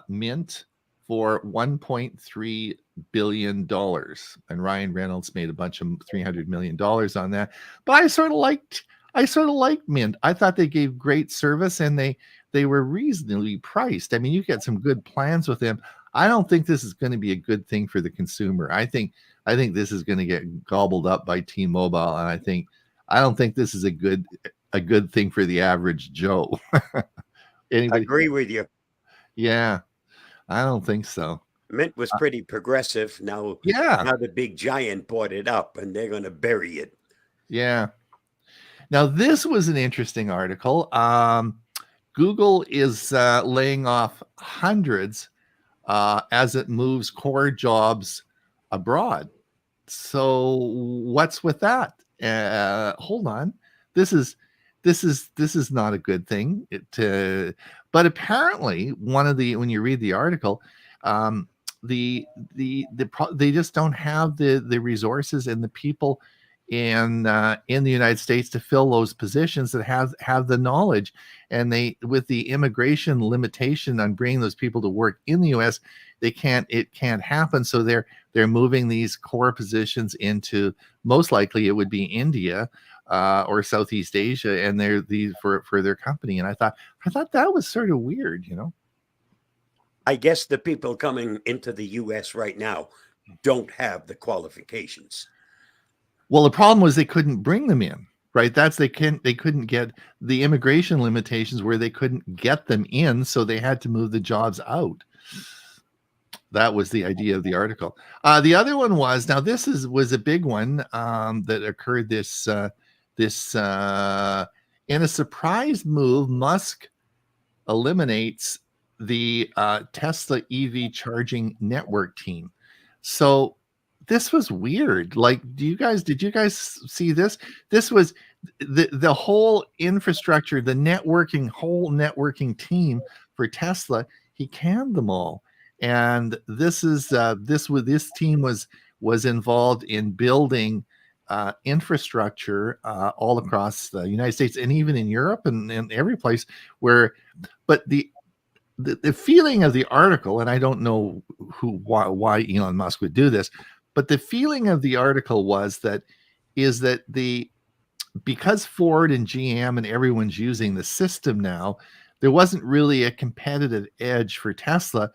Mint for $1.3 billion, and Ryan Reynolds made a bunch of $300 million on that. But I sort of liked Mint. I thought they gave great service, and they were reasonably priced. I mean, you get some good plans with them. I don't think this is going to be a good thing for the consumer. I think this is going to get gobbled up by T-Mobile, and I don't think this is a good thing for the average Joe. Anybody? I agree with you. Yeah, I don't think so. Mint was pretty progressive. Now the big giant bought it up, and they're going to bury it. Yeah. Now, this was an interesting article. Google is laying off hundreds as it moves core jobs abroad. So what's with that? Hold on. This is not a good thing. But apparently, when you read the article, they just don't have the resources and the people in the United States to fill those positions that have the knowledge, and with the immigration limitation on bringing those people to work in the U.S., it can't happen. So they're moving these core positions into, most likely it would be India or Southeast Asia, and they're these for their company. And I thought that was sort of weird, I guess the people coming into the U.S. right now don't have the qualifications. Well, the problem was they couldn't bring them in, right? They couldn't get the immigration limitations where they couldn't get them in, so they had to move the jobs out. That was the idea of the article. The other one was, now this was a big one that occurred this This in a surprise move, Musk eliminates the Tesla EV charging network team. So this was weird. Like, did you guys see this? This was the whole infrastructure, the whole networking team for Tesla. He canned them all, and this team was involved in building infrastructure all across the United States and even in Europe and every place where. But the feeling of the article, and I don't know why Elon Musk would do this, but the feeling of the article is that because Ford and GM and everyone's using the system now, there wasn't really a competitive edge for Tesla.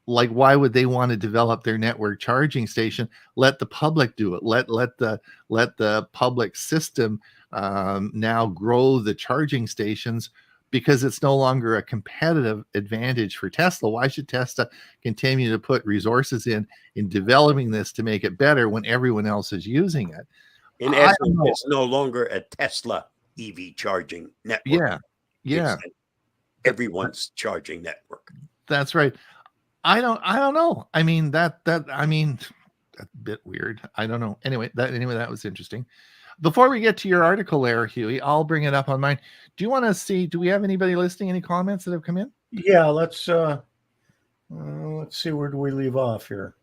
Like, why would they want to develop their network charging station? Let the public do it. Let the public system now grow the charging stations, because it's no longer a competitive advantage for Tesla. Why should Tesla continue to put resources in developing this to make it better when everyone else is using it? In essence, it's no longer a Tesla EV charging network. Yeah. It's everyone's charging network. That's right. I don't know. I mean, that's a bit weird. I don't know. Anyway, that was interesting. Before we get to your article there, Huey, I'll bring it up on mine. Do you want to see, do we have anybody listening? Any comments that have come in? Yeah, let's see, where do we leave off here?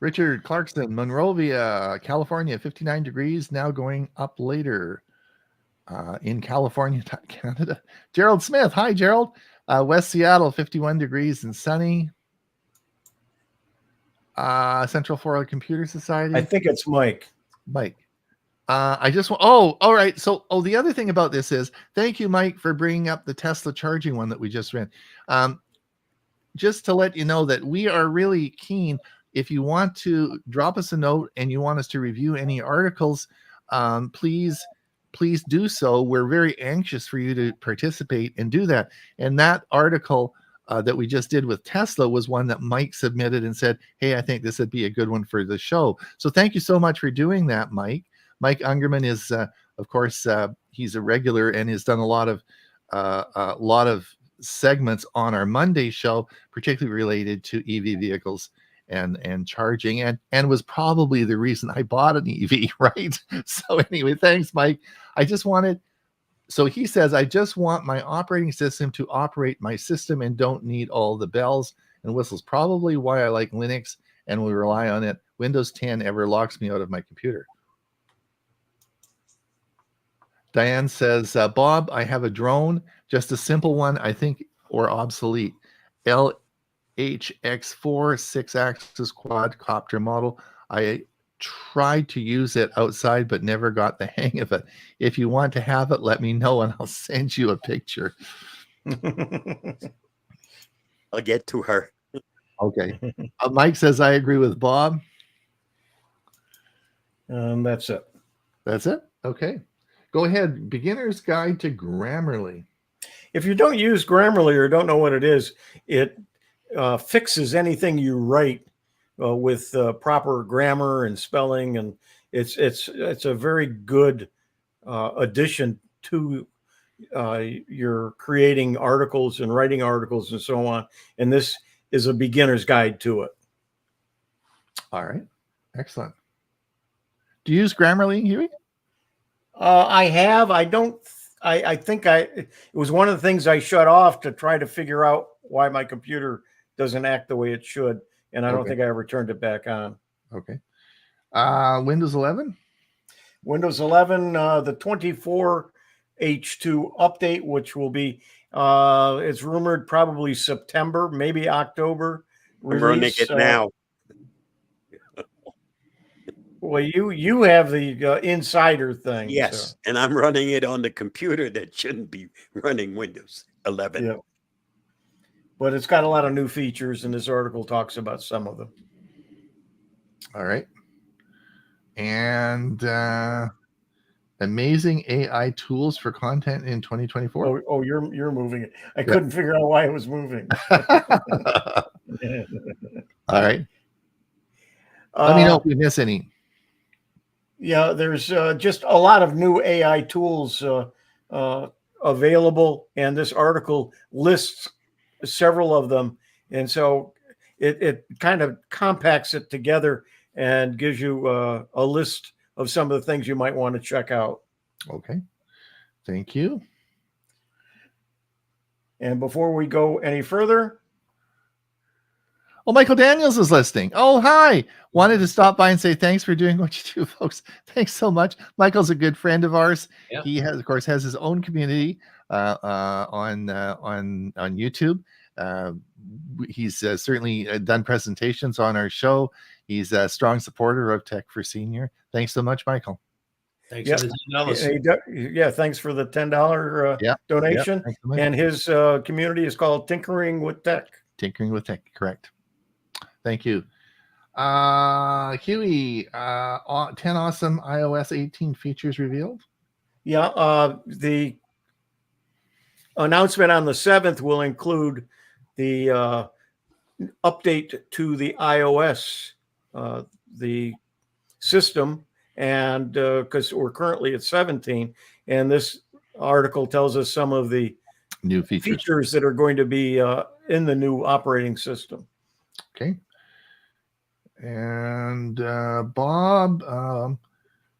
Richard Clarkson, Monrovia, California, 59 degrees, now going up later in California, Canada. Gerald Smith, hi, Gerald. West Seattle, 51 degrees and sunny. Central Florida Computer Society. I think it's Mike. I just want, all right. So, the other thing about this is, thank you, Mike, for bringing up the Tesla charging one that we just ran. Just to let you know that we are really keen. If you want to drop us a note and you want us to review any articles, please do so. We're very anxious for you to participate and do that. And that article that we just did with Tesla was one that Mike submitted and said, hey, I think this would be a good one for the show. So thank you so much for doing that, Mike. Mike Ungerman is, of course, he's a regular and has done a lot of segments on our Monday show, particularly related to EV vehicles and charging, and was probably the reason I bought an EV, right? So anyway, thanks, Mike. So he says, I just want my operating system to operate my system and don't need all the bells and whistles. Probably why I like Linux and will rely on it. Windows 10 ever locks me out of my computer. Diane says, Bob, I have a drone, just a simple one, I think, or obsolete. LHX4 6-axis quadcopter model. I tried to use it outside, but never got the hang of it. If you want to have it, let me know and I'll send you a picture. I'll get to her. Okay. Mike says, I agree with Bob. That's it. That's it? Okay. Go ahead. Beginner's Guide to Grammarly. If you don't use Grammarly or don't know what it is, it fixes anything you write with proper grammar and spelling, and it's a very good addition to your creating articles and writing articles and so on. And this is a beginner's guide to it. All right, excellent. Do you use Grammarly, Huey? I have. I don't. I think it was one of the things I shut off to try to figure out why my computer doesn't act the way it should. And I don't think I ever turned it back on. Okay. Windows 11? Windows 11, the 24H2 update, which will be, it's rumored probably September, maybe October. I'm running it now. Well, you have the insider thing. Yes, so. And I'm running it on the computer that shouldn't be running Windows 11. Yeah. But it's got a lot of new features, and this article talks about some of them. All right. And amazing AI tools for content in 2024. Oh, you're moving it. I couldn't figure out why it was moving. All right. Let me know if we miss any. Yeah, there's just a lot of new AI tools available, and this article lists several of them. And so it kind of compacts it together and gives you a list of some of the things you might want to check out. Okay. Thank you. And before we go any further, Oh, Michael Daniels is listening. Oh, hi. Wanted to stop by and say thanks for doing what you do, folks. Thanks so much. Michael's a good friend of ours. Yeah. He has, of course, has his own community on YouTube. He's certainly done presentations on our show. He's a strong supporter of Tech for Senior. Thanks so much, Michael. Thanks for the $10. yeah, thanks for the $10 donation. Thanks so much. And his community is called Tinkering with Tech. Tinkering with Tech, correct. Thank you. Huey, 10 awesome iOS 18 features revealed. Yeah, the announcement on the 7th will include the update to the iOS, the system, and because we're currently at 17, and this article tells us some of the New features that are going to be in the new operating system. Okay. And Bob,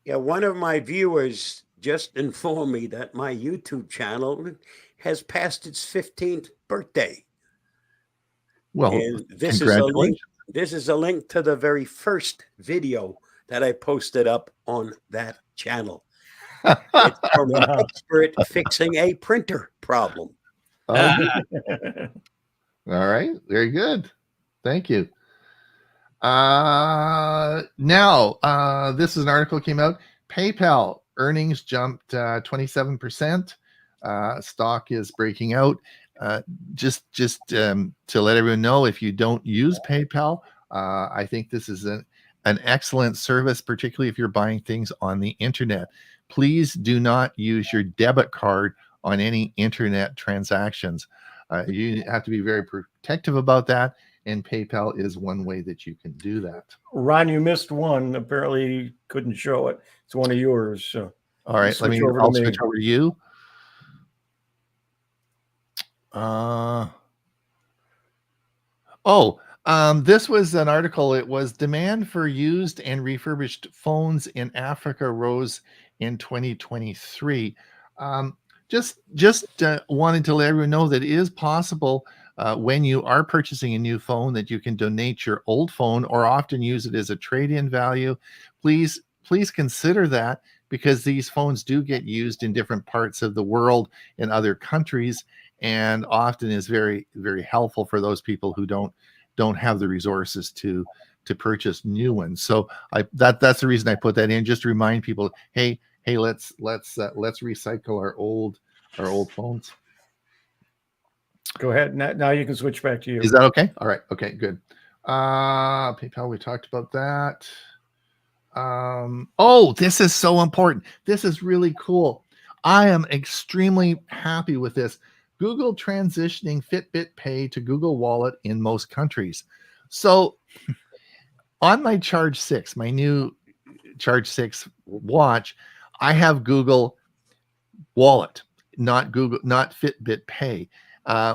Yeah, one of my viewers just informed me that my YouTube channel has passed its 15th birthday. well, And this is a link. This is a link to the very first video that I posted up on that channel. It's from an expert fixing a printer problem. All right, very good. Thank you. Now, this is an article came out. PayPal earnings jumped 27%. Stock is breaking out. Just to let everyone know, if you don't use PayPal, I think this is an excellent service, particularly if you're buying things on the internet. Please do not use your debit card on any internet transactions. You have to be very protective about that, and PayPal is one way that you can do that. Ron, you missed one. Apparently, you couldn't show it. It's one of yours. So all right, I'll switch over to you. This was an article. It was demand for used and refurbished phones in Africa rose in 2023. Just wanted to let everyone know that it is possible when you are purchasing a new phone that you can donate your old phone or often use it as a trade-in value. Please consider that, because these phones do get used in different parts of the world in other countries, and often is very, very helpful for those people who don't have the resources to purchase new ones. So that's the reason I put that in, just to remind people, hey, let's recycle our old phones. Go ahead. Now you can switch back to you. Is that okay? All right. Okay, good. PayPal, we talked about that. This is so important. This is really cool. I am extremely happy with this. Google transitioning Fitbit Pay to Google Wallet in most countries. So on my Charge 6, my new Charge 6 watch, I have Google Wallet, not Fitbit Pay,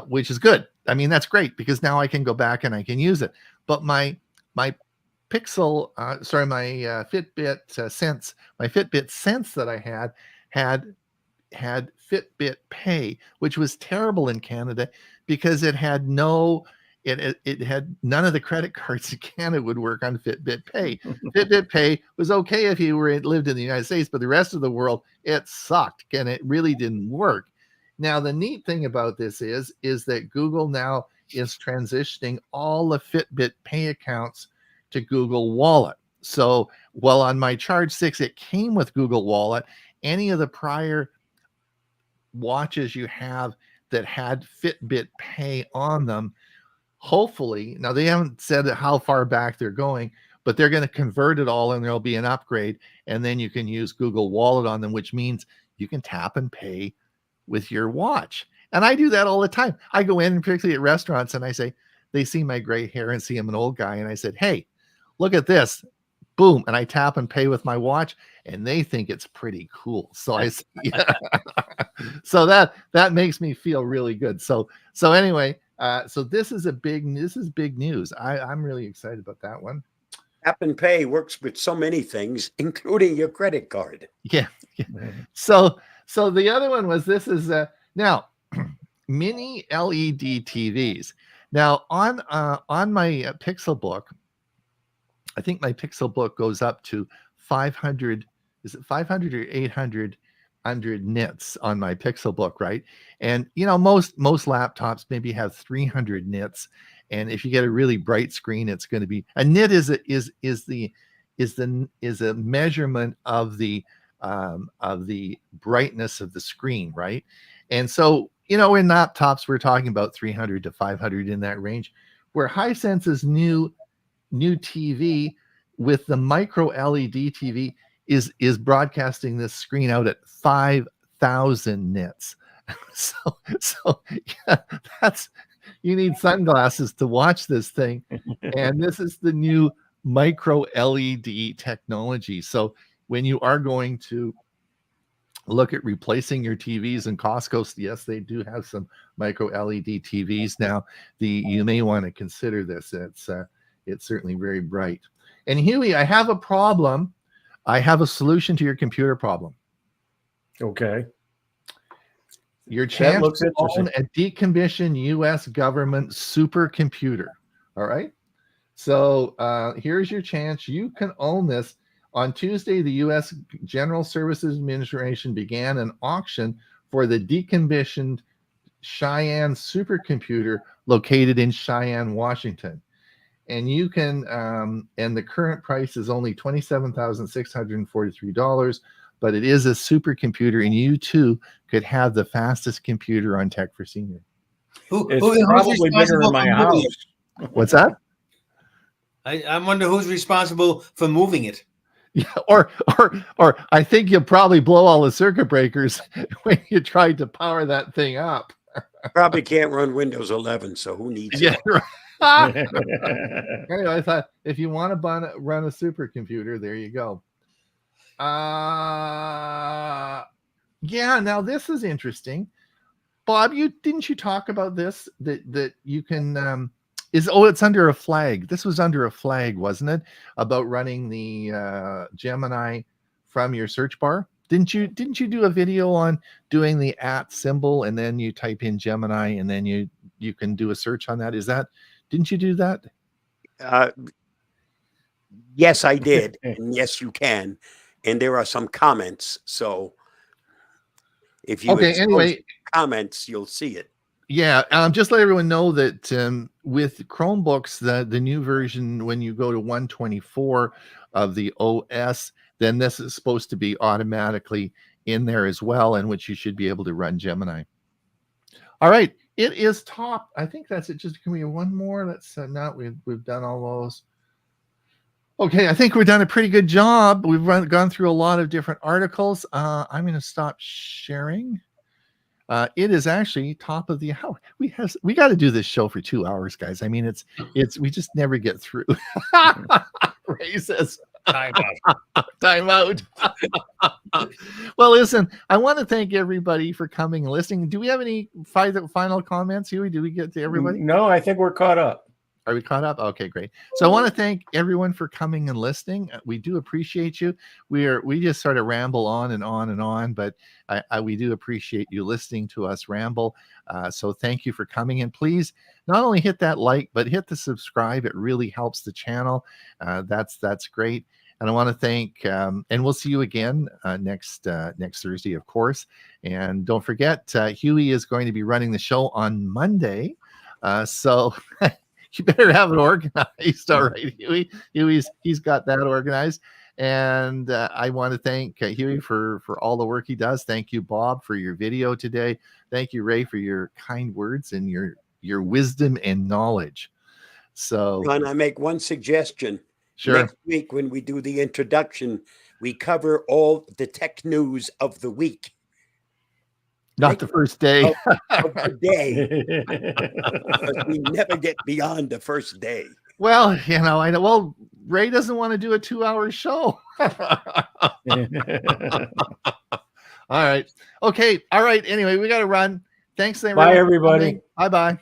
which is good. I mean, that's great, because now I can go back and I can use it. But my Pixel, my Fitbit Sense, that I had Fitbit Pay, which was terrible in Canada because it had none of the credit cards in Canada would work on Fitbit Pay. Fitbit Pay was okay if you lived in the United States, but the rest of the world, it sucked and it really didn't work. Now, the neat thing about this is that Google now is transitioning all the Fitbit Pay accounts to Google Wallet. So while on my Charge 6, it came with Google Wallet, any of the prior watches you have that had Fitbit Pay on them, hopefully, now they haven't said how far back they're going, but they're going to convert it all and there'll be an upgrade, and then you can use Google Wallet on them, which means you can tap and pay with your watch. And I do that all the time. I go in, particularly at restaurants, and I say, they see my gray hair and see I'm an old guy, and I said, hey, look at this. boom, and I tap and pay with my watch, and they think it's pretty cool. So so that makes me feel really good. So anyway, so this is big news. I'm really excited about that one. Tap and pay works with so many things, including your credit card. Yeah. So the other one was now mini LED TVs. Now on my Pixelbook, I think my Pixelbook goes up to 500. Is it 500 or 800 nits on my Pixelbook, right? And most laptops maybe have 300 nits. And if you get a really bright screen, it's going to be a nit is a measurement of the brightness of the screen, right? And so in laptops we're talking about 300 to 500 in that range. Where Hisense's new TV with the micro LED TV is broadcasting this screen out at 5,000 nits. So yeah, you need sunglasses to watch this thing. And this is the new micro LED technology. So when you are going to look at replacing your TVs in Costco, yes, they do have some micro LED TVs now. You may want to consider this. It's certainly very bright. And Huey, I have a problem. I have a solution to your computer problem. Okay. Your chance to own a decommissioned U.S. government supercomputer. All right. So here's your chance. You can own this. On Tuesday, the U.S. General Services Administration began an auction for the decommissioned Cheyenne supercomputer located in Cheyenne, Washington. And you can, and the current price is only $27,643, but it is a supercomputer, and you too could have the fastest computer on Tech for Senior. It's probably bigger in my house. What's that? I wonder who's responsible for moving it. Yeah, or I think you'll probably blow all the circuit breakers when you tried to power that thing up. Probably can't run Windows 11, so who needs it? Right. Anyway, I thought if you want to run a supercomputer, there you go. Yeah, now this is interesting. Bob, didn't you talk about this that you can it's under a flag. This was under a flag, wasn't it? About running the Gemini from your search bar. Didn't you do a video on doing the @ symbol and then you type in Gemini and then you can do a search on that? Didn't you do that? Yes, I did. And yes, you can. And there are some comments. So if you anyway, comments, you'll see it. Yeah, just let everyone know that with Chromebooks, the new version, when you go to 124 of the OS, then this is supposed to be automatically in there as well, in which you should be able to run Gemini. All right, it is top. I think that's it. Just can we have one more? Let's not. We've done all those. Okay, I think we've done a pretty good job. We've gone through a lot of different articles. I'm going to stop sharing. It is actually top of the hour. We got to do this show for 2 hours, guys. I mean, it's we just never get through. Ray says, Time out. Well, listen, I want to thank everybody for coming and listening. Do we have any final comments, Huey? Do we get to everybody? No, I think we're caught up. Are we caught up? Okay, great. So I want to thank everyone for coming and listening. We do appreciate you. We just sort of ramble on and on and on, but we do appreciate you listening to us ramble. So thank you for coming. And please not only hit that like, but hit the subscribe. It really helps the channel. That's great. And I want to thank, and we'll see you again next Thursday, of course. And don't forget, Huey is going to be running the show on Monday. So you better have it organized. All right, Huey. He's got that organized. And I want to thank Huey for all the work he does. Thank you, Bob, for your video today. Thank you, Ray, for your kind words and your wisdom and knowledge. So, can I make one suggestion? Sure. Next week, when we do the introduction, we cover all the tech news of the week. Not the first day. Of the day. Because we never get beyond the first day. Well, I know. Well, Ray doesn't want to do a 2-hour show. All right. Okay. All right. Anyway, we got to run. Thanks, Bye, everybody. Bye-bye.